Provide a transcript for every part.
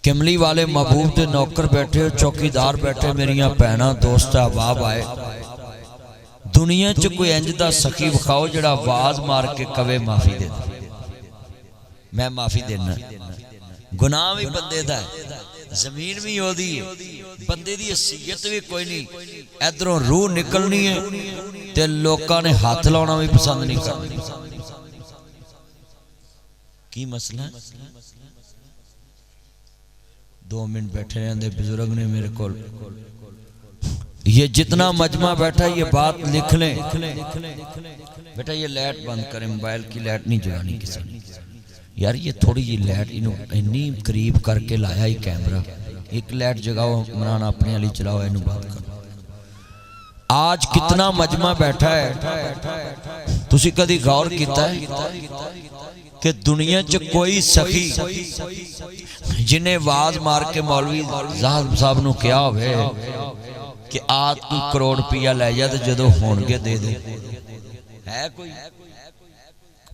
کملی والے محبوب دے نوکر بیٹھے چوکیدار بیٹھے میریاں بہناں دوست احباب آئے دنیا چ کوئی انج دا سخی وکھاؤ جڑا آواز مار کے کہے معافی دے میں معافی دینا گناہ بھی بندے دا ہے زمین بھی ہو دی ہے بندے دی حیثیت بھی کوئی نہیں ادھروں روح نکلنی ہے تے لوکاں نے ہاتھ لاؤنا بھی پسند نہیں کرنا کی مسئلہ ہے 2 منٹ بیٹھے رہنے بزرگ نے میرے کول یہ جتنا مجمع بیٹھا یہ بات لکھ لیں بیٹا یہ لائٹ بند کریں موبائل کی لائٹ نہیں جلانی کسی نے یار یہ تھوڑی یہ لائٹ اتنی قریب کر کے لایا ہی کیمرہ ایک لائٹ جگاؤ عمران اپنے علی چلاؤ اینو بات کرو آج کتنا مجمع بیٹھا ہے تسی کدی غور کیتا ہے کہ دنیا چ کوئی سخی جنہیں واز مار کے مولوی زاہد صاحب نو کیا ہوئے کہ آج کوئی کروڑ روپیہ لے جا تو جدو ہونگے دے دے ہے کوئی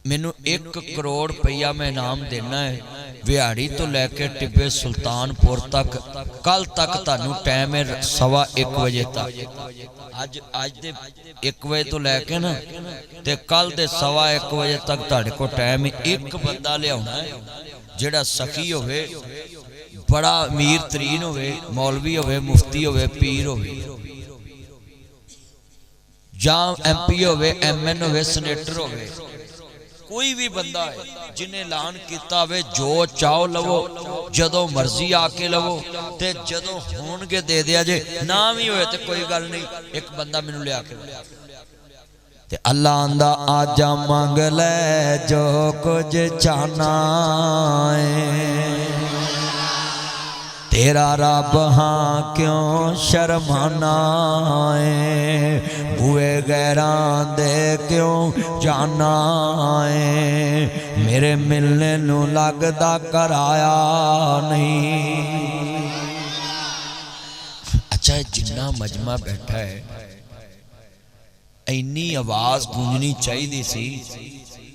مینوں 1 کروڑ روپیہ میں انعام دینا ہے ویاڑی تو لے کے ٹبے سلطان پور تک کل تک تانوں ٹائم ہے 1:15 بجے تک آج دے 1 بجے تو لے کے نا تے کل دے 1:15 بجے تک تاڑے کو ٹائم ہے ایک بندہ لے ہونا ہے جڑا سخی ہوئے بڑا امیر ترین ہوئے مولوی ہوئے مفتی ہوئے پیر ہوئے جہاں ایم پی ہوئے ایم این ہوئے سینیٹر ہوئے کوئی بھی بندہ ہے جنہیں اعلان کیتا ہوئے جو چاہو لو جدو مرضی آکے لو تے جدو ہونگے دے دیا جے نام ہی ہوئے تے کوئی گل نہیں ایک بندہ منو لے آکے تے اللہ آندہ آجا مانگ لے جو کچھ چاہنا ہے تیرا رب ہاں کیوں شرمانا ہے بوئے غیران دے کیوں جانا ہے میرے ملنے نو لگدا کرایا نہیں اچھا جنہ مجمع بیٹھا ہے اینی آواز گونجنی چاہی دی سی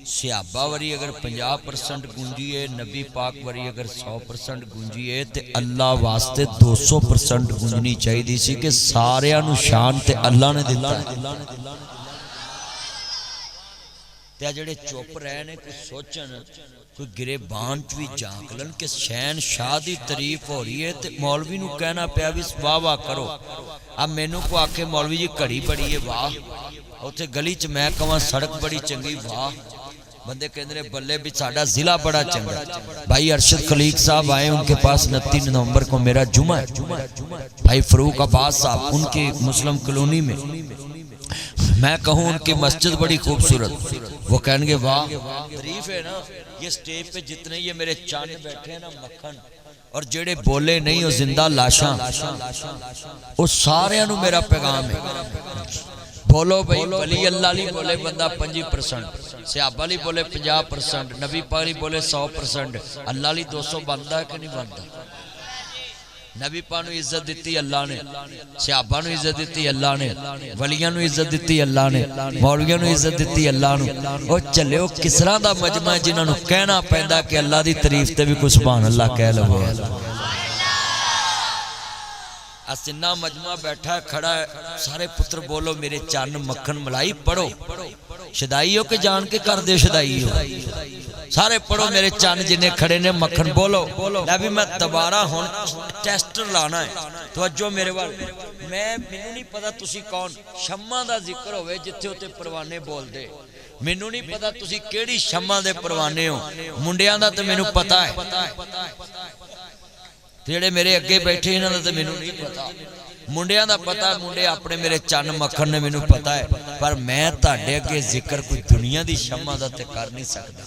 صحابہ وری اگر 50% گونجی ہے نبی پاک وری اگر 100% گونجی ہے تے اللہ واسطے 200% گونجنی چاہی دی سی کہ سارے انو شان تے اللہ نے دیتا ہے تے جڑے چوپ رہنے کوئی سوچن کوئی گرے بانچ بھی جانکلن کہ شہن شاہ دی تعریف ہو رہی ہے تے مولوی نو کہنا پیا بھی واہ واہ کرو اب مینوں کو آکے مولوی جی کڑی بڑی ہے واہ اوتھے گلی چ میں کہاں سڑک بڑی چنگی واہ بندے کہندے بلے بھی ساڈا ضلع بڑا چنگا بھائی ارشد خلیق صاحب آئے ان کے پاس 29 نومبر کو میرا جمعہ ہے بھائی فروق عباس صاحب ان کی مسلم کلونی میں میں کہوں ان کی مسجد بڑی خوبصورت وہ کہیں گے واہ تعریف ہے نا یہ سٹیج پہ جتنے یہ میرے چاند بیٹھے ہیں نا مکھن اور جڑے بولے نہیں وہ زندہ لاشاں وہ سارے انو میرا پیغام ہے بولو بھئی ولی اللہ لی بولے بندہ 5% صحابہ لی بولے 50% نبی پاک لی بولے 100% اللہ لی 200 بندہ ہے کہ نہیں بندہ نبی پاک نو عزت دیتی اللہ نے صحابہ نو عزت دیتی اللہ نے ولیاں نو عزت دیتی اللہ نے مولویاں نو عزت دیتی اللہ نے او چلے او کس طرح دا مجمع جنہاں نو کہنا پیندا کہ اللہ دی تعریف تے بھی کوئی سبحان اللہ کہہ لو اسنہ مجمع بیٹھا ہے کھڑا ہے سارے پتر بولو میرے چان مکھن ملائی پڑھو شدائی ہو کہ جان کے کر دے شدائی ہو سارے پڑھو میرے چان جنہیں کھڑے نے مکھن بولو نبی میں دوبارہ ہون ٹیسٹر لانا ہے توجہ میرے والے میں نہیں پتا تسی کون شمع دا ذکر ہوئے جتھے ہوتے پروانے بول دے مینوں نہیں پتا تسی کیڑی شمع دے پروانے ہو منڈیاں دا تے مینوں پتا ہے جڑے میرے اگے بیٹھے انہاں دا تے مینوں نہیں پتا منڈیاں دا پتا منڈے اپنے میرے چن مکھن نے مینوں پتا ہے پر میں تہاڈے اگے ذکر کوئی دنیا دی شمع دا تے کر نہیں سکدا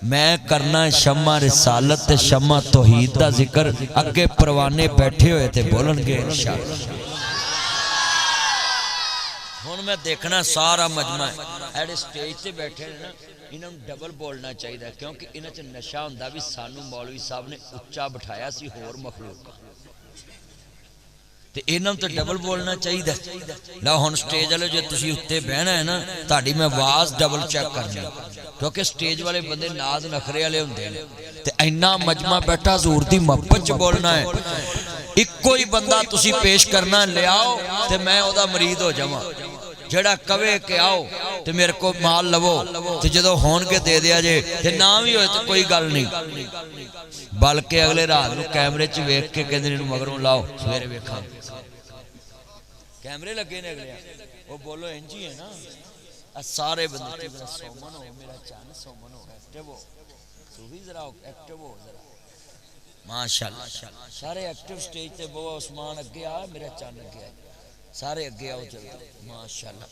میں کرنا شمع رسالت تے شمع توحید دا ذکر اگے پروانے بیٹھے ہوئے تے بولن گے انشاءاللہ ہن میں دیکھنا سارا مجمع ایڈے سٹیج تے بیٹھے ہیں نا انہوں نے ڈبل بولنا چاہیے کیونکہ انہوں نے نشہ ہوندہ بھی سانو مولوی صاحب نے اچھا بٹھایا سی ہور مخلوق تے انہاں تے ڈبل بولنا چاہیے. لو ہن سٹیج والے جو تسی اتنے بہنا ہے نا تہاڈی میں آواز ڈبل چیک کرنی کیونکہ سٹیج والے بندے ناز نخرے والے ہوندے نے تے اینا مجمع بیٹھا حضور دی محبت چ بولنا ہے. اکو ہی بندہ تسی پیش کرنا لے آؤ تے میں او دا مرید ہو جاواں جڑا کہے کہ آؤ تے میرے کو مال لو تے جدوں ہون کے دے دیا جے تے نہ بھی ہوئے تے کوئی گل نہیں بلکہ اگلے رات نو کیمرے چ ویکھ کے کہندے نے مگروں لاؤ سویرے ویکھاں کیمرے لگے نے اگلے وہ بولو انجی ہے نا سارے بندے میرا سومن ہو میرا چان سومن ہو ایکٹیو ہو تو بھی ذرا ایکٹیو ہو ذرا ماشاءاللہ سارے ایکٹیو سٹیج تے بو عثمان اگے آ میرا چان اگے آ سارے اگے آؤ چلتے ماشاءاللہ.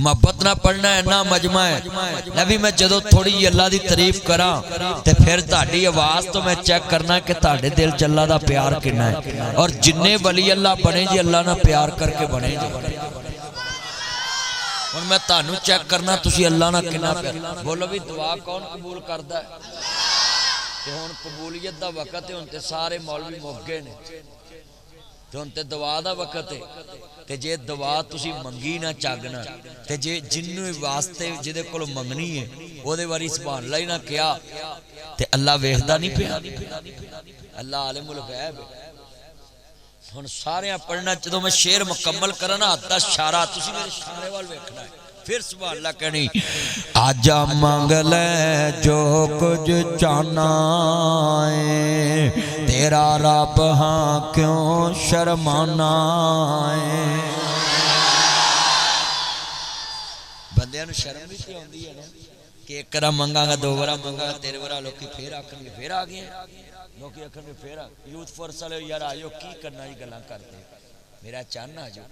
محبت نہ پڑھنا ہے نہ مجمع ہے. نبی میں جدو تھوڑی جی اللہ دی تعریف کراں تے پھر تہاڈی آواز تو میں چیک کرنا کہ تہاڈے دل چ اللہ دا پیار کنا ہے اور جننے ولی اللہ بنے جی اللہ نہ پیار کر کے بنے جی. ہن میں تانوں چیک کرنا تسی اللہ نہ کنا پیار. بولو بھی دعا کون قبول کردا ہے تے ہن قبولیت دا وقت ہے. ہن تے سارے مولوی مک گئے نے تے ہن تے دعا دا وقت ہے تے جے دعا تسی منگی نہ چاگنا تے جے جنوں واسطے جدے کول منگنی ہے او دے واری سبحان اللہ ہی نہ کیا تے اللہ ویکھدا نہیں پیا. اللہ عالم الغیب ہے. ہن سارے پڑھنا جدوں میں شعر مکمل کراں نا ہاتھ دا اشارہ تسی میرے اشارے وال ویکھنا ہے پھر سبحان اللہ کہنی. آجا مانگ لے جو کچھ چاہنا ہے تیرا رب ہاں کیوں شرمانا ہے. بندیاں نوں شرم بھی تے ہوندی ہے نا کہ ایک کرا منگا گا دو بارا منگا گا تیرے بارا لوکی پھر آکھن گے پھر آ گئے لوکی آکھن گے پھر یوتھ فورس والے یار آجو کی کرنا جی گلاں کرتے میرا چاننا جو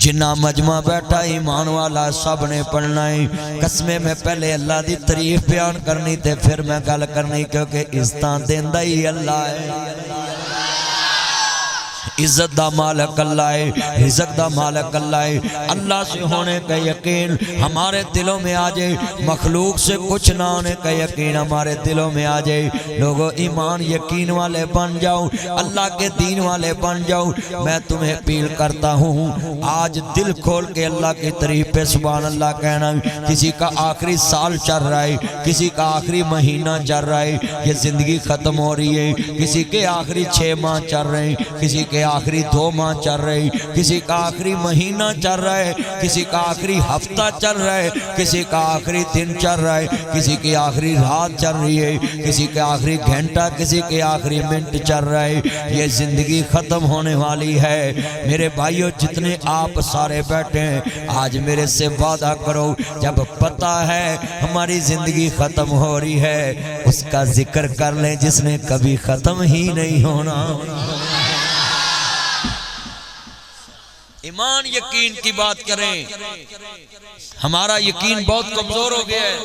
جنہ مجمع بیٹھا ایمان والا سب نے پڑھنا ہے. قسمیں میں پہلے اللہ دی تعریف بیان کرنی تے پھر میں گل کرنی کیونکہ عزتاں دیندا ہی اللہ ہے. عزت دا مالک اللہ ہے رزق دا مالک اللہ ہے. اللہ سے ہونے کا یقین ہمارے دلوں میں آ جائے مخلوق سے کچھ نہ ہونے کا یقین ہمارے دلوں میں آ جائے. لوگوں ایمان یقین والے بن جاؤ اللہ کے دین والے بن جاؤ. میں تمہیں اپیل کرتا ہوں آج دل کھول کے اللہ کی تعریف پہ سبحان اللہ کہنا. کسی کا آخری سال چل رہا ہے کسی کا آخری مہینہ چل رہا ہے یہ زندگی ختم ہو رہی ہے. کسی کے آخری 6 ماہ چل رہے ہیں کسی کے آخری 2 ماہ چل رہے کسی کا آخری مہینہ چل رہا ہے کسی کا آخری ہفتہ چل رہا ہے کسی کا آخری دن چل رہا ہے کسی کی آخری رات چل رہی ہے کسی کے آخری گھنٹہ کسی کے آخری منٹ چل رہا ہے. یہ زندگی ختم ہونے والی ہے. میرے بھائیوں جتنے آپ سارے بیٹھے ہیں آج میرے سے وعدہ کرو جب پتہ ہے ہماری زندگی ختم ہو رہی ہے اس کا ذکر کر لیں جس نے کبھی ختم ہی نہیں ہونا. ایمان یقین کی بات کریں ہمارا یقین بہت کمزور ہو گیا ہے.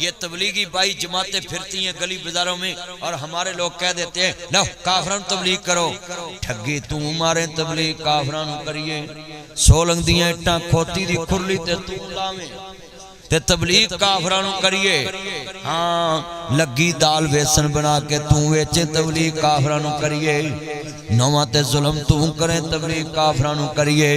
یہ تبلیغی بھائی جماعتیں پھرتی ہیں گلی بازاروں میں اور ہمارے لوگ کہہ دیتے ہیں لو کافران تبلیغ کرو. ٹھگی تو مارے تبلیغ کافران کریے سولنگ دیاں اٹھاں کھوتی دی کھرلی تے تو لاویں تے تبلیغ کافران کریے. ہاں لگی دال ویسن بنا کے تو ویچے تبلیغ کافران کریے. نواں تے ظلم تو کریں تبلیغ کافرانو کریے.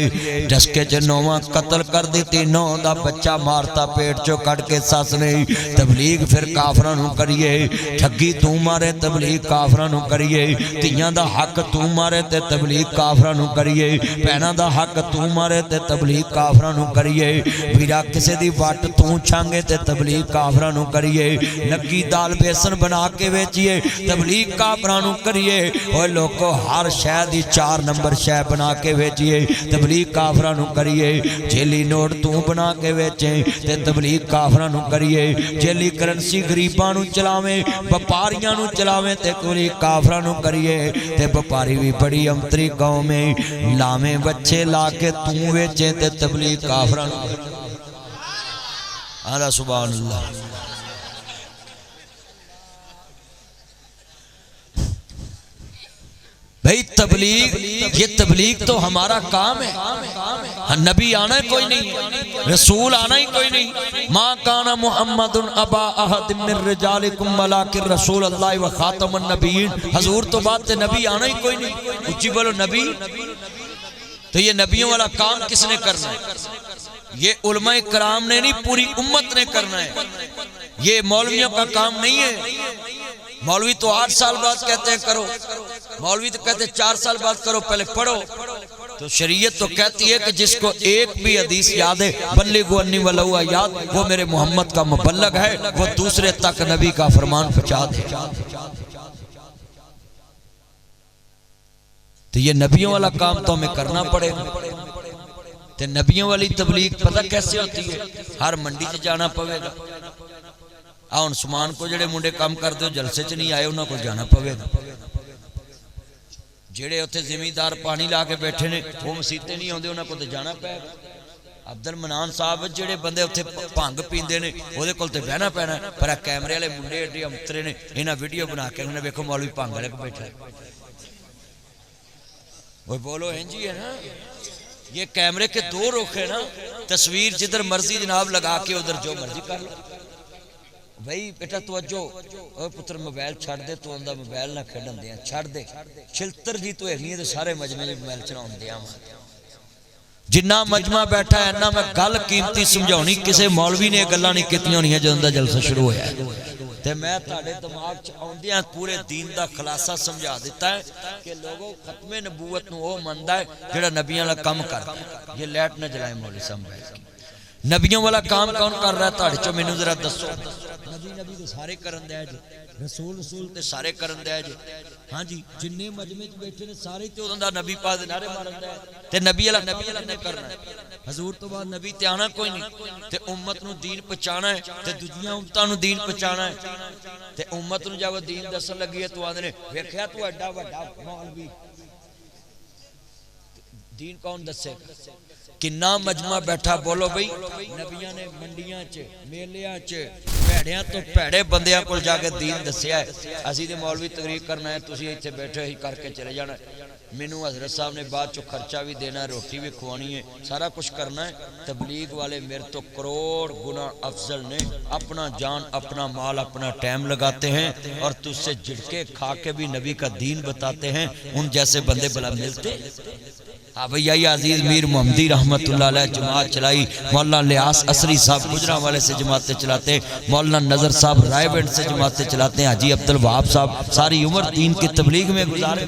جسکے چے نواں قتل کر دیتی نو دا بچہ مارتا پیٹ چو کٹ کے ساس نہیں تبلیغ پھر کافرانو کریے. ٹھگی تو مارے تبلیغ کافرانو کریے. تیاں دا حق تو مارے تے تبلیغ کافرانو کریے. پہنا دا حق تو مارے تے تبلیغ کافرانو کریے. ویرا کسے دی واٹ تو چھانگے تے تبلیغ کافرانو کریے. لگی دال بیسن بنا کے ویچیے تبلیغ کافرانو کریے. اوہ لوگو ہر شہد ہی 4 نمبر شہ بنا کے ویچیے تبلیغ کافرانو کریے. جیلی نوٹ تو بنا کے ویچیں تے تبلیغ کافرانو کریے. جیلی کرنسی غریبانو چلاویں بپاریانو چلاویں تے تبلیغ کافرانو کریے. تے بپاری بھی بڑی امتری قوم میں لامیں بچے لا کے تو ویچیں تے تبلیغ کافرانو کریے. اللہ سبحان اللہ. بھئی تبلیغ، یہ تبلیغ تو ہمارا کام ہے. نبی آنا ہی کوئی نہیں ہے، رسول آنا ہی کوئی نہیں. ما کان محمد ابا احد من رجالکم ولکن رسول اللہ و خاتم النبیین. حضور تو بات ہے، نبی آنا ہی کوئی نہیں. اچھی بولو نبی. تو یہ نبیوں والا کام کس نے کرنا ہے؟ یہ علماء کرام نے نہیں، پوری امت نے کرنا ہے. یہ مولویوں کا کام نہیں ہے. مولوی تو 8 سال بعد کہتے ہیں کرو، مولوی تو کہتے ہیں 4 سال بعد کرو، پہلے پڑھو. تو شریعت تو کہتی ہے کہ جس کو ایک بھی حدیث یاد ہے، بلغوا انی ولو آیات، وہ میرے محمد کا مبلغ ہے، وہ دوسرے تک نبی کا فرمان پہنچا دے. تو یہ نبیوں والا کام تو ہمیں کرنا پڑے گا. تو نبیوں والی تبلیغ پتہ کیسے ہوتی ہے؟ ہر منڈی سے جانا پوے گا. آن سمان کو جڑے منڈے کام کر دے جلسے چ نہیں آئے انہوں کو جانا پوے گا. جڑے ہوتے زمیندار پانی لا کے بیٹھے نے وہ مسیطے نہیں ہوندے انہوں کو تو جانا پائے گا. عبد المنان صاحب جڑے بندے ہوتے پانگ پیندے نے وہ دے کل تے بہنا پینا ہے. پر کیمرے والے منڈے اڈے امترے نے انہاں ویڈیو بنا کے انہوں نے ویکھو مولوی پانگ والے کو بیٹھا ہے. وہ بولو ہیں جی ہے نا. یہ کیمرے کے 2 رخ ہیں نا. تصویر جدھر مرضی جناب لگا کے ادھر جو مرضی کر لو. بھئی بیٹا توجہ، اوہ پتر موبائل چھڑ دے، تو اندھا موبائل نہ کھڑن دیا، چھڑ دے. چھلتر جی تو ایک نہیں ہے تو سارے مجمع جی موبائل چناؤں دیا. جنہ مجمع بیٹھا ہے انہا میں گل قیمتی سمجھونی کسے مولوی نے گلہ نہیں کتنی ہونی ہے جو اندھا جلسہ شروع ہویا ہے. تے میں تاڑے دماغ چاہوندیاں پورے دین دا خلاصہ سمجھا دیتا ہے کہ لوگوں ختم نبوت نو وہ مندہ ہے جڑا نبیاں اللہ کم کرتا ہے. یہ لیٹ نہ جلائے مولی سمجھائے کی. نبیوں والا کام کون کر رہا ہے؟ تاڑے چو میں نو ذرا دسو. نبی تے سارے کرن دیا جی، رسول تے سارے کرن دیا جی. ہاں جی جننے مجمع چ بیٹھے نے سارے تے اودھا نبی پاک دے نعرے مارن دیا تے نبی اللہ نے کرنا ہے. حضور تو بعد نبی تے آنا کوئی نہیں. تے امت نو دین پہنچانا ہے تے دوجیاں امتاں نو دین پہنچانا ہے. تے امت نو جب دین دسن لگی ہے تو آندے نے ویکھیا تو ایڈا بڑا مولوی دین کون دسے گا؟ کنا مجمع بیٹھا بولو بھئی. نبیاں نے منڈیاں چے میلیاں چے پیڑیاں تو پیڑے بندیاں کو جا کے دین دسیا ہے. اسی دے مولوی تقریر کرنا ہے، تسی ایتھے بیٹھے ہی کر کے چلے جانا ہے. مینوں حضرت صاحب نے بعد چو خرچہ بھی دینا ہے، روٹی بھی کھوانی ہے، سارا کچھ کرنا ہے. تبلیغ والے میرے تو کروڑ گنا افضل نے. اپنا جان، اپنا مال، اپنا ٹائم لگاتے ہیں اور تجھ سے جھڑکے کھا کے بھی نبی کا دین بتاتے ہیں. ان جیسے بندے بلا ملتے. آبائی عزیز میر محمدی رحمت اللہ علیہ جماعت چلائی. مولانا لیاس اسری صاحب گجران والے سے جماعتیں چلاتے ہیں. مولانا نظر صاحب رائے بینڈ سے جماعتیں چلاتے ہیں. حاجی عبدالوہاب صاحب ساری عمر دین کی تبلیغ میں گزارے.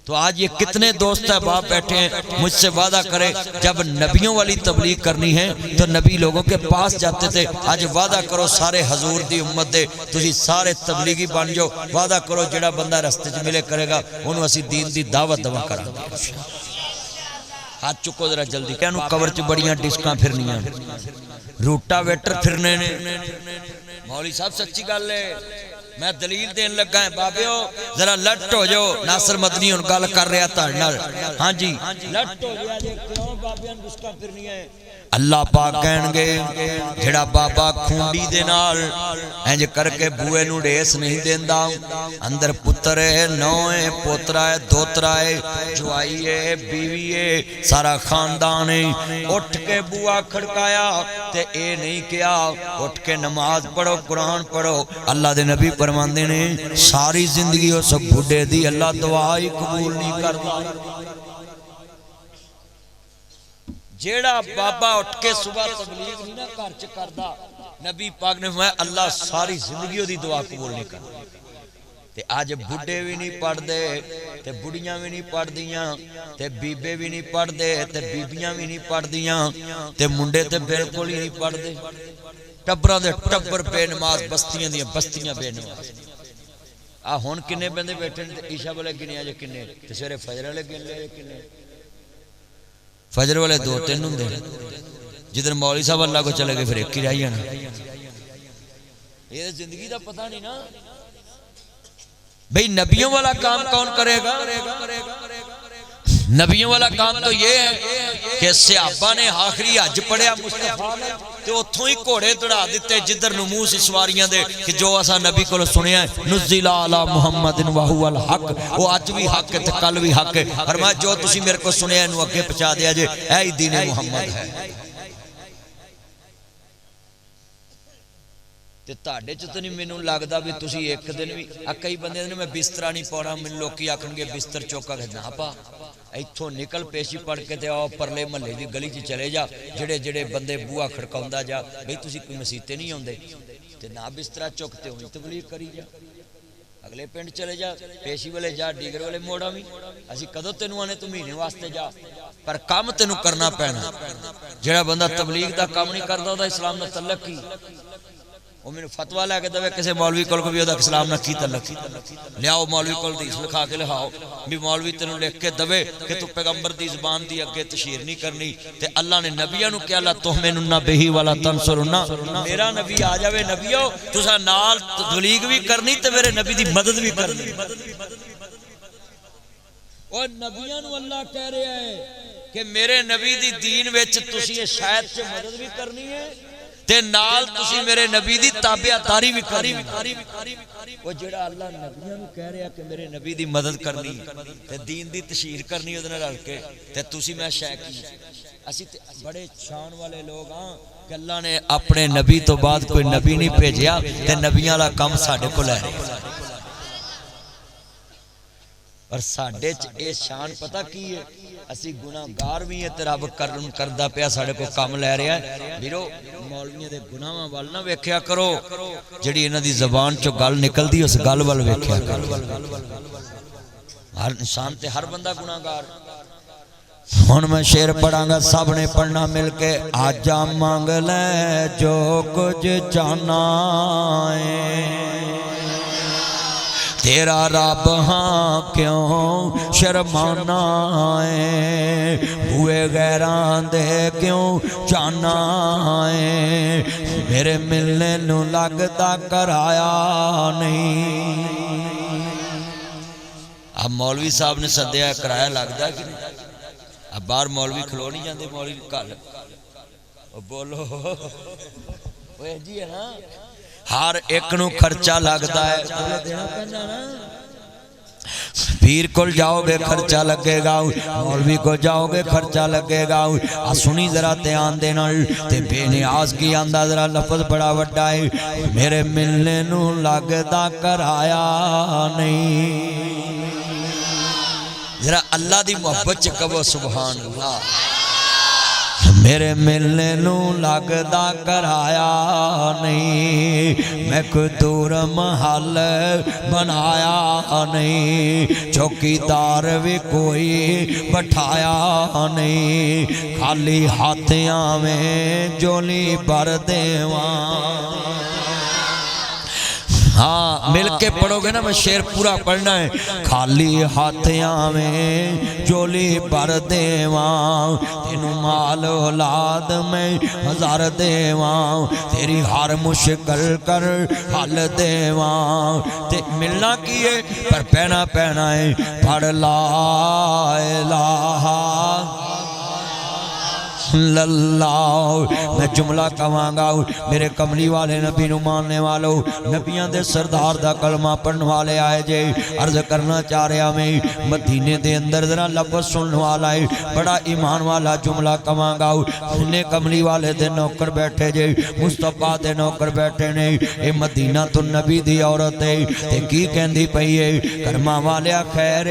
تو آج یہ کتنے دوست احباب بیٹھے ہیں. مجھ سے وعدہ کرے جب نبیوں والی تبلیغ کرنی ہے تو نبی لوگوں کے پاس جاتے تھے. آج وعدہ کرو سارے حضور دی امت دے تسی سارے تبلیغی بن جو. وعدہ کرو جڑا بندہ رستے چ ملے کرے گا انہوں اسی دین دی دعوت دوا کرا دے. ہاتھ چکو ذرا جلدی. کہنو کور چ بڑیاں ڈسکاں پھرنیاں، روٹا ویٹر پھرنے نے. مولوی صاحب سچی گل ہے، میں دلیل دین لگا ہے. بابیو ذرا لٹ ہو جو. ناصر مدنی ان گل کر رہا تاڑنال. ہاں جی لٹ ہو جا جے کیوں بابیاں ڈسکاں پھرنی ہے. اللہ پاک کہن گے جڑا بابا کھونڈی دے نال انج کر کے بوئے نو ڈیس نہیں دیندا، اندر پتر ہے، نو ہے، پوترا ہے، دوترا ہے، جوائی ہے، بیوی ہے، سارا خاندان ہے. اٹھ کے بوا کھڑکایا تے اے نہیں کیا اٹھ کے نماز پڑھو، قرآن پڑھو. اللہ دے نبی فرماندے نے ساری زندگی ہو سب بھڈے دی اللہ دعا ہی قبول نہیں کرتا. جیڑا بابا اٹھ کے صبح تبلیغ نہیں نہ گھر چ کردا، نبی پاک نے فرمایا اللہ ساری زندگی دی دعا قبول نہیں کرتا. تے آج بڈھے بھی نہیں پڑھ دے تے بڑیاں بھی نہیں پڑھ دیاں تے بیبے بھی نہیں پڑھ دے تے بیبیاں بھی نہیں پڑھ دیاں تے منڈے تے بالکل ہی نہیں پڑھ دے. ٹبراں دے ٹبر بے نماز، بستیاں دیاں بستیاں بے نماز. ہن کنے بندے بیٹھے نے تے عشاء والے گنیا جے کنے تے سویرے فجر والے گن لے کنے. فجر والے 2-3 ہوں دے. جدھر مولوی صاحب اللہ کو چلے گئے پھر ایک ہی رہ جانا. یہ زندگی دا پتہ نہیں نا. بھئی نبیوں والا کام کون کرے گا؟ نبیوں والا کام تو یہ ہے کہ صحابہ نے آخری حج پڑھیا مصطفیٰ نے تے اتھوں ہی گھوڑے دوڑا دیتے جدھر نمو سی سواریاں دے کہ جو اسا نبی کو سنیا ہے نزل علی محمد وہو الحق، وہ اج بھی حق ہے تے کل بھی حق ہے۔ فرمایا جو تسی میرے کو سنیا انہوں اگے پہنچا دیا جے، اے دین محمد ہے۔ تے تہاڈے چ تے نہیں مینوں لگدا بھی تسی ایک دن بھی کئی بندے نے میں بستر نہیں پاਉਣਾ، مینوں لوکی آکھن گے بستر چوکا کہ نہ پا، ایتھوں نکل پیشی پڑھ کے تے آؤ پرلے محلے دی گلی چ چلے جا، جڑے جڑے بندے بوہا کھڑکاوندا جا بھئی تسی کوئی مسیتے نہیں آوندے تے نہ بستر چک تے ہوئی تبلیغ کری جا، اگلے پنڈ چلے جا، پیشی والے جا، ڈیگر والے موڑا بھی، اسی کدوں تینوں آنے تو مہینے واسطے جا، پر کام تینوں کرنا پینا۔ جڑا بندہ تبلیغ دا کام نہیں کردا او دا اسلام نال تعلق کی؟ وہ میں نے فتوہ لے کے دے کسی مولوی کول کو بھی دا اسلام نہ کی تعلق لیاؤ، مولوی کول حدیث لکھا کے لکھاؤ بھی مولوی تینوں لکھ کے دے کہ تو پیغمبر دی زبان دی اگے تشہیر نہیں کرنی، تے اللہ نے نبیاں نو کہا لا تؤمنون بہ ولا تنصرون، میرا نبی آ جاوے نبیو تساں نال تبلیغ بھی کرنی تے میرے نبی دی مدد بھی کرنی۔ اور نبیاں نو اللہ کہہ رہا ہے کہ میرے نبی دی دین وچ تسی شاید سے مدد بھی کرنی ہے تے نال تسی میرے نبی دی تابعداری بھی کرنی۔ وہ جڑا اللہ نبیوں نو کہہ رہا کہ میرے نبی دی مدد کرنی تے دین دی تشہیر کرنی اودے نال رل کے تے تسی میں شے کی، اسی بڑے شان والے لوگ ہاں کہ اللہ نے اپنے نبی تو بعد کوئی نبی نہیں بھیجیا تے نبیاں دا کام ساڈے کول ہے۔ اور ساڈے چ اے شان پتہ کی ہے، اسی گناہگار بھی ہیں تے رب کردا پیا ساڈے کو کم لے رہا ہے۔ ویرو مولویاں دے گناہاں ول نہ ویکھیا کرو، جڑی انہاں دی زبان چوں گل نکلدی اس گل ول ویکھیا کرو۔ ہر انسان تے ہر بندہ گناہگار۔ ہن میں شعر پڑھاں گا، سب نے پڑھنا مل کے۔ آجا مانگ لے جو کچھ چاہنا ہے، تیرا رب ہاں کیوں شرمانا ہے، ہوئے غیران دے کیوں جانا ہے، میرے ملنے نو لگتا کرایا نہیں۔ اب مولوی صاحب نے سدیا کرایا لگتا کہ نہیں؟ اب باہر مولوی کھلو نہیں جاندے، مولوی کل بولو وہ جی ہے نا، ہر ایک نو خرچہ لگتا ہے، پیر کول جاؤ گے خرچہ لگے گا، مولوی کو جاؤ گے خرچہ لگے گا۔ سنی ذرا دھیان دینا، تے بے نیاز کی آندہ ذرا لفظ بڑا وڈا ہے، میرے ملنے نو لگتا کرایا نہیں۔ ذرا اللہ دی محبت چکو سبحان اللہ، میرے ملنے نو لگدا کرایا نہیں، میں کوئی دور محل بنایا نہیں، چوکیدار بھی کوئی بٹھایا نہیں، خالی ہاتھیاں میں جولی بھر دیواں۔ ہاں مل کے پڑھو گے نا، میں شعر پورا پڑھنا ہے۔ خالی ہاتھیاں میں جولی بھر دیواں، تینوں مال اولاد میں ہزار دیواں، تیری ہر مشکل کر حل دیواں، تے ملنا کیے پر پہنا پہنا ہے، پڑھ لا الہ اللہ۔ میں جملہ کہاں گا، میرے کملی والے نبی نو ماننے والو، نبیاں دے سردار دا کلمہ پڑھن والے آئے جے۔ عرض کرنا چاہ رہا میں مدینے دے اندر ذرا لفظ سننے والا ہے، بڑا ایمان والا جملہ کہاں گا۔ انہیں کملی والے دے نوکر بیٹھے جے، مصطفیٰ دے نوکر بیٹھے نے، اے مدینہ تو نبی دی عورت ہے، تے کی کہندی پئی ہے، کرما والیا خیر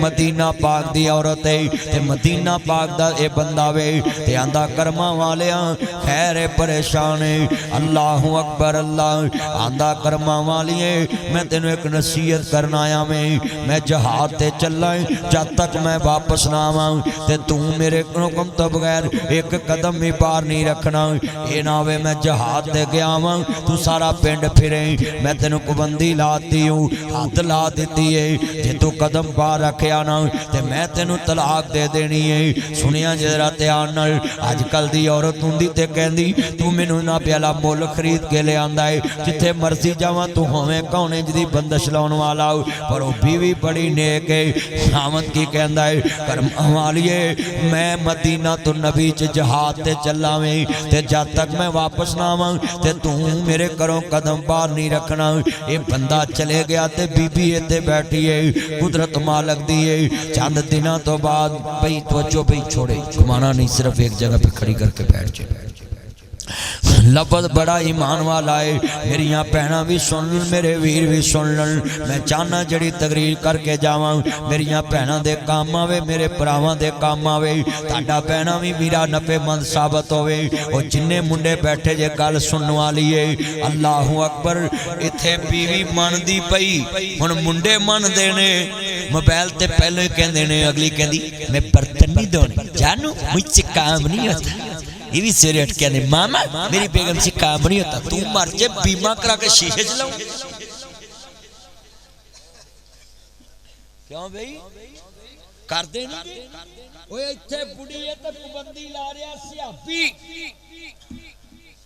مدینہ پاک دی عورت ہے، تے مدینہ پاک دا اے بندہ وے، تے آندہ کرما والیاں خیر پریشان ہے۔ اللہ اکبر اللہ، آندہ کرما والیے میں تینوں ایک نصیحت کرنا آیا میں جہاد تے چلا ہے، جب تک میں واپس نہ آواں تے تو میرے حکم تو بغیر ایک قدم بھی باہر نہیں رکھنا۔ اے نہ ہوئے میں جہاد تے گیا ہوں تو سارا پنڈ پھرے، میں تینوں پابندی لاتی ہوں، ہاتھ لا دیتی ہے، جے تو قدم باہر رکھیا نا تے میں تینوں طلاق دے دینی ہے۔ سنیا جرا دھیان نال، اج کل دی عورت ہوندی تے کہندی تو مینوں نہ پیالا مول خرید کے لے آندا ہے جتھے مرضی جاواں تو ہوویں کونج دی بندش لاؤن والا پر او بیوی بڑی نیک ہے خاوند کی کہندا ہے کرم والیے میں مدینہ تو نبی چ جہاد تے چلاویں تے جد تک میں واپس نہ آواں تے تو میرے گھروں قدم باہر نہیں رکھنا اے بندہ چلے گیا تے بی بی ایتھے بیٹھی ہے قدرت مالک دی ہے چند دنوں تو بعد بھئی توجہ بھئی چھوڑے گھمانا نہیں صرف ایک جگہ پہ کھڑی کر کے بیٹھ جائے لفظ بڑا ایمان والا ہے میریاں پہنا بھی سن لن میرے ویر بھی سن لن میں چاہنا جڑی تقریر کر کے جاواں میریاں پہنا دے کام آوے میرے پراواں دے کام آوے تاڑا پہنا بھی میرا نفع مند ثابت ہوئے اور جننے منڈے بیٹھے جے گل سنن والی ہے اللہ اکبر اتھے بیوی من دی پئی ہن منڈے من دینے موبائل تے پہلے کہن دینے اگلی کہندی میں برتن نہیں دھونے جانو مجھ سے کام نہیں ہوتا یہ بھی سیرے اٹھ کے آنے ماما میری بیگم سے کام نہیں ہوتا تو مر جے بیمہ کرا کے شیشے چلاؤں کیوں بھئی کر دے نہیں اوہ اتھے بڑی ہے تو پابندی لا رہا سیابی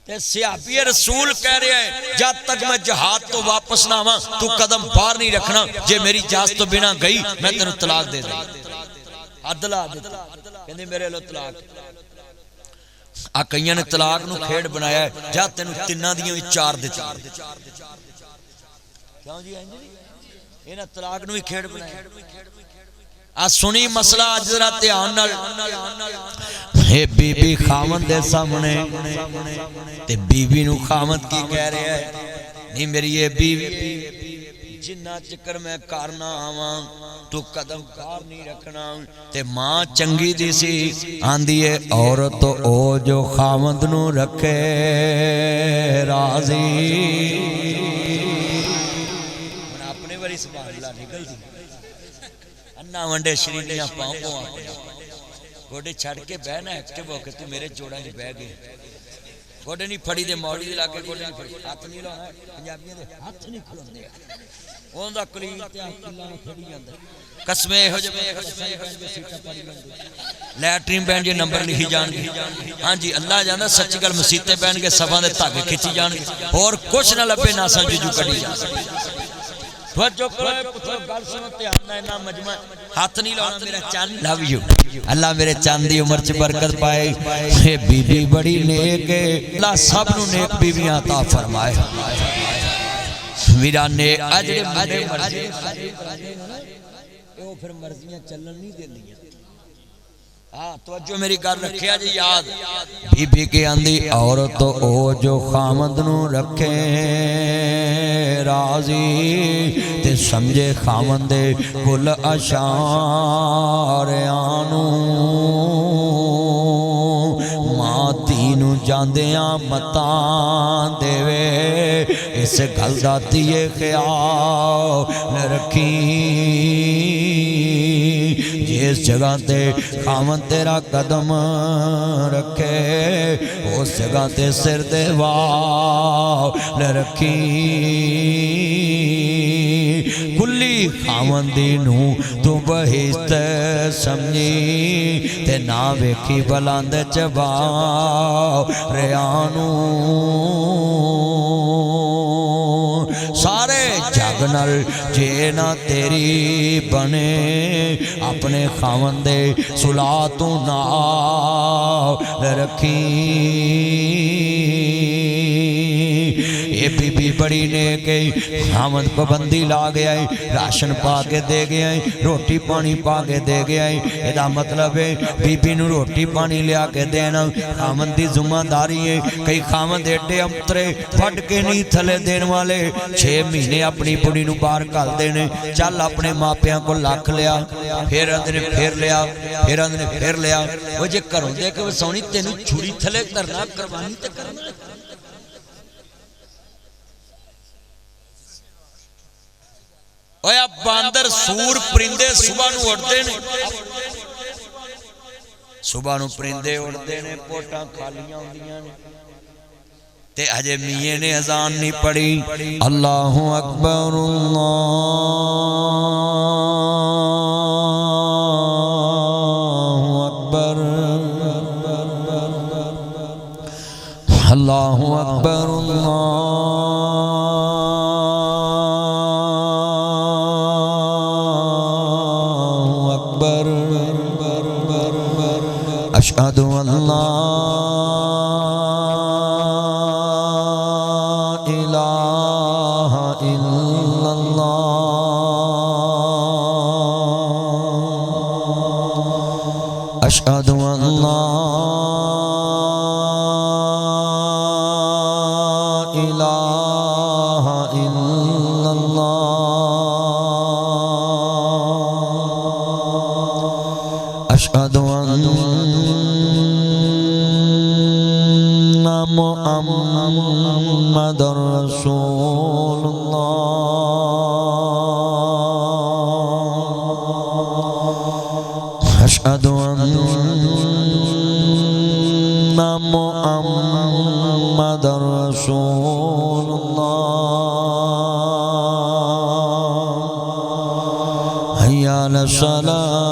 تے سیابی رسول کہہ رہے ہیں جب تک میں جہاد تو واپس نہ آواں تو قدم باہر نہیں رکھنا جے میری اجازت تو بنا گئی میں تینوں طلاق دے دیں عدلہ دیتا کہندے میرے لو طلاق آقیاں نے طلاق نو کھیڑ بنایا ہے جا تینوں تنہ دیاں چار دیتا کیوں جی اینا طلاق نو ہی کھیڑ بنایا آج سنی مسئلہ آج ذرا تیان اے بی بی خامن دے سامنے تے بی بی نو خامن کی کہہ رہے ہیں نہیں میری یہ بی جنہ چکر میں کارنا آواں تو قدم کار نہیں رکھنا تے ماں چنگی دی سی آندھی ہے عورت او جو خامد نو رکھے راضی اپنے بری سبحان اللہ نکل دی انہا ونڈے شریفیاں پاؤں کو آپنے گوڑے چھڑ کے بہنا ایکٹیو ہو کے تو میرے جوڑا جی بہ گئے گوڑے نہیں پھڑی دے موڑی دے لاکے گوڑے نہیں پھڑی ہاتھ نہیں لانا پنجابیاں دے ہاتھ نہیں کھلن دے اون دا کلیل تے ہاتھ اللہ نے کھڑی جاندے قسمیں ہو جب لیٹرین بین یہ نمبر لکھی جان گے ہاں جی اللہ جاندہ سچی گل مسیطے بین کے صفحہ دے تاکے کھچی جان گے اور کچھ نہ لبے ناسا جو کڑی جان توجہ کرے پتھر گل سنتے آنا اینا مجمع ہاتھ نہیں لانا میرا چاند لو یو اللہ میرے چاندی عمر چھ برکت پائے یہ بی بی بڑی نیک ہے اللہ سب نو نیک بی بی عطا فرمائے میرا نیک اجڑے مجھے مرضی وہ پھر مرضیاں چلن نہیں دے لیا ہاں توجہ میری کر رکھیا جی یاد بی بی کے اندھی عورت او جو خامد نو رکھے راضی تے سمجھے خامد دے کل اشار آنو ماں تینو جاندیاں متان دے وے اس گل دا تیے خیال رکھی جس جگہ تے خامن تیرا قدم رکھے اس جگہ تے سر دے وال رکھی کلی خامن دینوں تو بہست سمجھی تے نا ویکھی بلند چباؤ ریانوں سارے جاگنل جینا تیری بنے اپنے خامن دے سلاتوں ناو رکھی یہ بی بی بڑی نے گئی خامن کو بندی لا گیا ہے راشن پا کے دے گیا ہے روٹی پانی پا کے دے گیا ہے یہ دا مطلب ہے بی بی نو روٹی پانی لیا کے دینا خامن دی ذمہ داری ہے کئی خامن دیٹے امترے پھٹ کے نہیں تھلے دین والے 6 مہینے اپنی بڑی نو باہر کال دینے چل اپنے ماپیاں کو لاکھ لیا پھر اندنے پھر لیا پھر اندنے پھر لیا وہ جے کروں دے کہ وہ سونی تینو چھوڑی تھلے کرنا کروانی تے کرنا اوہ اب باندر سور پرندے صبح نو اڑتے نے صبح نو پرندے اڑتے نے پوٹاں کھالیاں ہوندیاں نے تے اجے میے نے اذان نہیں پڑھی اللہ اکبر اللہ اکبر أشهد أن لا إله إلا الله أشهد أن لا إله إلا الله أشهد أن محمد رسول الله أشهد أن محمد رسول الله حي على الصلاة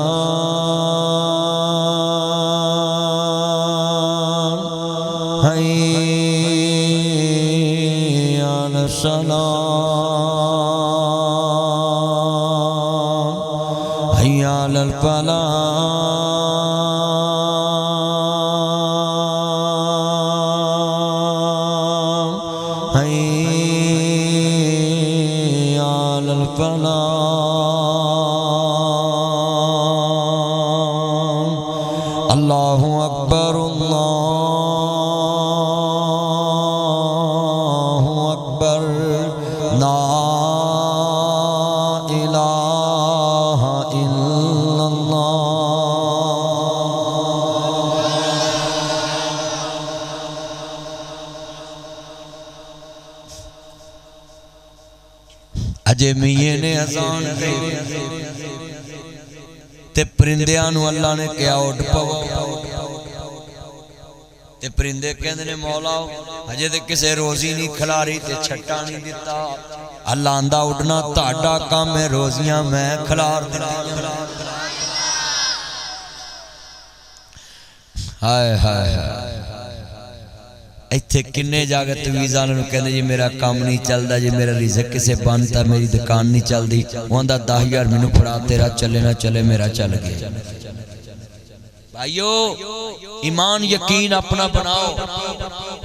حي على الصلاة حي على الفلاح حي على الفلاح الله أكبر الله أكبر لا إله إلا الله اجے میے نے اذان کہی تے پرندیاں نو اللہ نے کیا اٹھ پو تے پرندے کہندے نے مولا اجے تے کسے روزی نہیں کھلاری تے چھٹا نہیں دیتا اللہ آندا اٹھنا تہاڈا کام ہے روزیاں میں کھلار دتیاں ہائے ہائے ایتھے کنے جاگے تویزاں نوں کہندے جی میرا کام نہیں چلدا جی میرا رزق کسے بنتا میری دکان نہیں چلدی اوندا 10,000 مینوں پڑا تیرا چلے نہ چلے میرا چل گیا بھائیو ایمان یقین اپنا بناؤ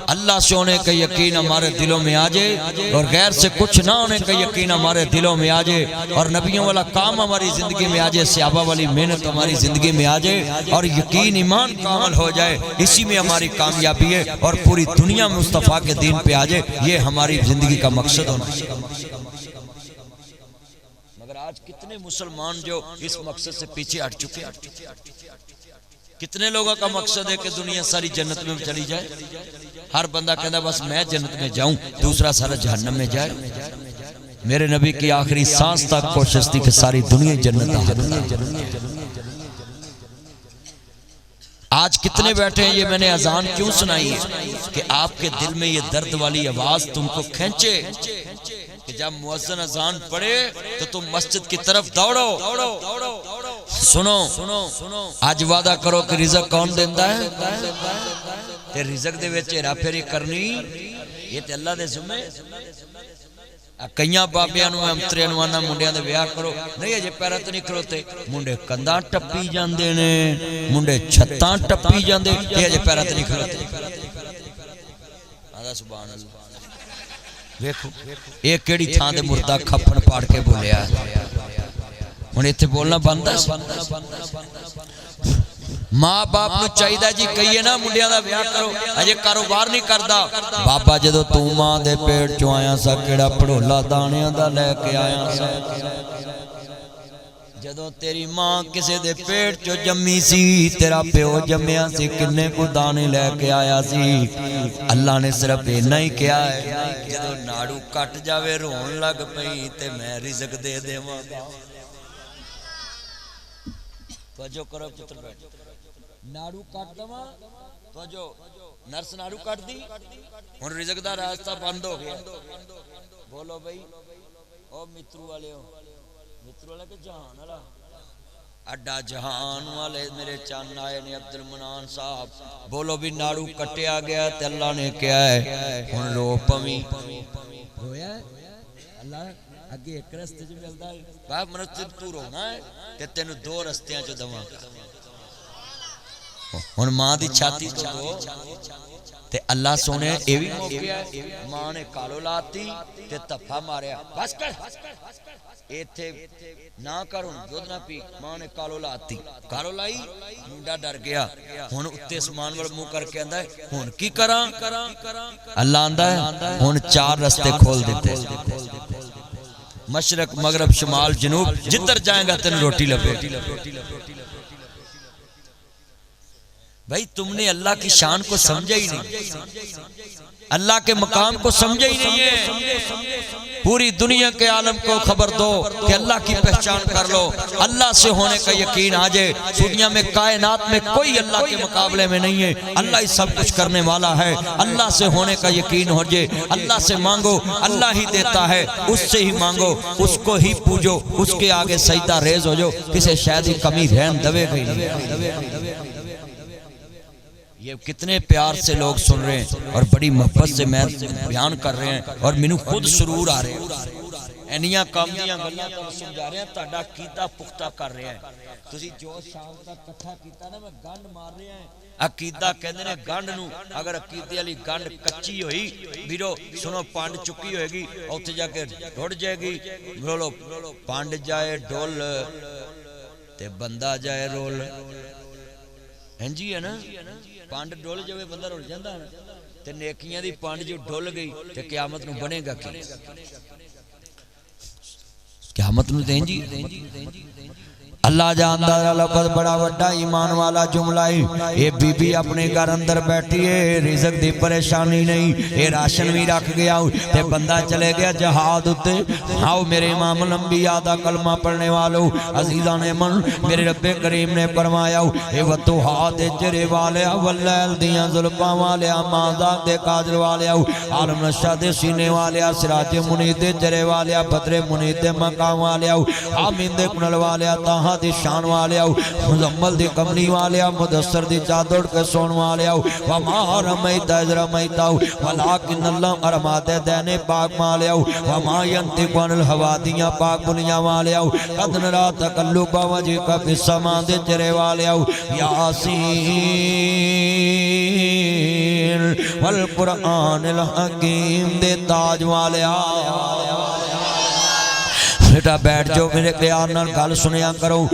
اللہ سے ہونے کا یقین ہمارے دلوں میں آ جائے اور غیر سے کچھ نہ ہونے کا یقین ہمارے دلوں میں آ جائے اور نبیوں والا کام ہماری زندگی میں آ جائے صحابہ والی محنت ہماری زندگی میں آ جائے اور یقین ایمان کامل ہو جائے اسی میں ہماری کامیابی ہے اور پوری دنیا میں مصطفیٰ کے دین پہ آ جائے یہ ہماری زندگی کا مقصد ہونا ہے مگر آج کتنے مسلمان جو اس مقصد سے پیچھے ہٹ چکے ہیں کتنے لوگوں کا مقصد ہے کہ دنیا ساری جنت میں چلی جائے ہر بندہ کہتا بس میں جنت میں جاؤں دوسرا سارا جہنم میں جائے میرے نبی کی آخری سانس تک کوشش تھی کہ ساری دنیا جنت آج کتنے بیٹھے ہیں یہ میں نے اذان کیوں سنائی ہے کہ آپ کے دل میں یہ درد والی آواز تم کو کھینچے کہ جب مؤذن اذان پڑے تو تم مسجد کی طرف دوڑو سنو آج وعدہ کرو کہ رزق کون دیندہ ہے تے رزق دے وچ ہیرا پھیری کرنی یہ تے اللہ دے ذمہ کئیاں بابیاں نو امترے نو آنا منڈیاں دے بیاہ کرو نہیں اجے پیرا تے نہیں کھلوتے منڈے کنداں ٹپی جاندے نے منڈے چھتاں ٹپی جاندے تے اجے پیرا تے نہیں کھلوتے آدھا سبحان اللہ دیکھو ایک کیڑی تھاں دے مردہ کھپن پاڑ کے بولیا ہے انہیں اتھے بولنا بندہ ماں باپ نو چاہیدہ جی کہیے نا منڈیاں دا بیاہ کرو اجے کاروبار نہیں کردا بابا جدو تو ماں دے پیڑ چو آیا سا کیڑا پڑھولا دانیاں دا لے کے آیا سا جدو تیری ماں کسے دے پیڑ چو جمی سی تیرا پیو جمیا سی کنے کو دانے لے کے آیا سی اللہ نے صرف اینا ہی کیا ہے جدو ناڑو کٹ جاوے رون لگ پئی تے میں رزق دے دے ماں توجہ کرو پتر بیٹھ ناڑو کٹ دوا توجہ نرس ناڑو کٹ دی ہن رزق دا راستہ بند ہو گیا بولو بھائی او مترو والے ہو مترو والے کہ جہان والا اڈا جہان والے میرے چان آئے نے عبد المنان صاحب بولو بھی ناڑو کٹیا گیا تے اللہ نے کیا ہے ہن رو پویں رویا ہے اللہ اگے ایک رستے جو ملدا ہے باپ مرتب تو رونا ہے تے تینوں دو رستیاں چ دواں ہن ماں دی چھاتی تو دو تے اللہ سونے اے وی موقع ہے ماں نے کالو لاتی تے تفا ماریا بس کر ایتھے نہ کروں دودھ نہ پی ماں نے کالو لاتی کالو لائی منڈا ڈر گیا ہن اتے اسمان وال منہ کر کے آندا ہے ہن کی کراں اللہ آندا ہے ہن 4 رستے کھول دیتے مشرق مغرب شمال جنوب جدھر جائیں گا تین روٹی لبے بھائی تم نے اللہ کی شان کو سمجھا ہی نہیں اللہ کے مقام کو سمجھا ہی نہیں ہے پوری دنیا کے عالم کو خبر دو کہ اللہ کی پہچان کر لو اللہ سے ہونے کا یقین آ جائے دنیا میں کائنات میں کوئی اللہ کے مقابلے میں نہیں ہے اللہ ہی سب کچھ کرنے والا ہے اللہ سے ہونے کا یقین ہو جائے اللہ سے مانگو اللہ ہی دیتا ہے اس سے ہی مانگو اس کو ہی پوجو اس کے آگے سجدہ ریز ہو جو کسی شاید ہی کمی رہن دوے گئی نہیں یہ کتنے پیار سے لوگ سن رہے ہیں اور بڑی محبت سے میں بیان کر رہے ہیں اور مینوں خود سرور آ رہے ہیں اینیاں کام دیاں گلاں تو سمجھا رہے ہیں تہاڈا عقیدہ پختہ کر رہے ہیں تسی جو شام تک کٹھا کیتا نا میں گنڈ مار رہے ہیں عقیدہ کہندے نے گنڈ نو اگر عقیدے والی گنڈ کچی ہوئی ویرو سنو پانڈ چکی ہوئے گی اوتھے جا کے ڈڑ جائے گی بولو پانڈ جائے ڈول تے بندہ جائے رول ہیں جی ہے نا پانڈ ڈول جائے بندہ رول جاندہ ہے تے نیکیاں دی پانڈ جو ڈول گئی تے قیامت نو بنے گا کی قیامت نو دیں جی اللہ جاندہ لفظ بڑا وڈا ایمان والا جملہ ہے یہ بی بی اپنے گھر اندر بیٹھی ہے رزق دی پریشانی نہیں یہ راشن بھی رکھ گیا تے بندہ چلے گیا جہاد اتے آؤ میرے امام الانبیاء دا کلمہ پڑھنے والو عزیزان من میرے رب کریم نے فرمایا اے وطوحا دے جرے والے واللیل دیاں ظلفاں والے مازاق دے قادر والے عالم نشہ دے سینے والے سراج منید دے جرے والے بدر منید دے مقام والے آمین دے کنل والے تاہاں دی شان والے مزمل دی کملی والے مدثر دی چادر کے سون والے وما رمیت اذ رمیت ولکن اللہ ارماد دینے پاک والے وما ينطق عن الهوى دیاں پاک بنیاں والے قد نرا تقلب وجهک فی السماء دے چرے والے یاسین والقرآن الحکیم دے تاج والے بیٹا بیٹھ جو میرے پیار نال گل سنیا کرو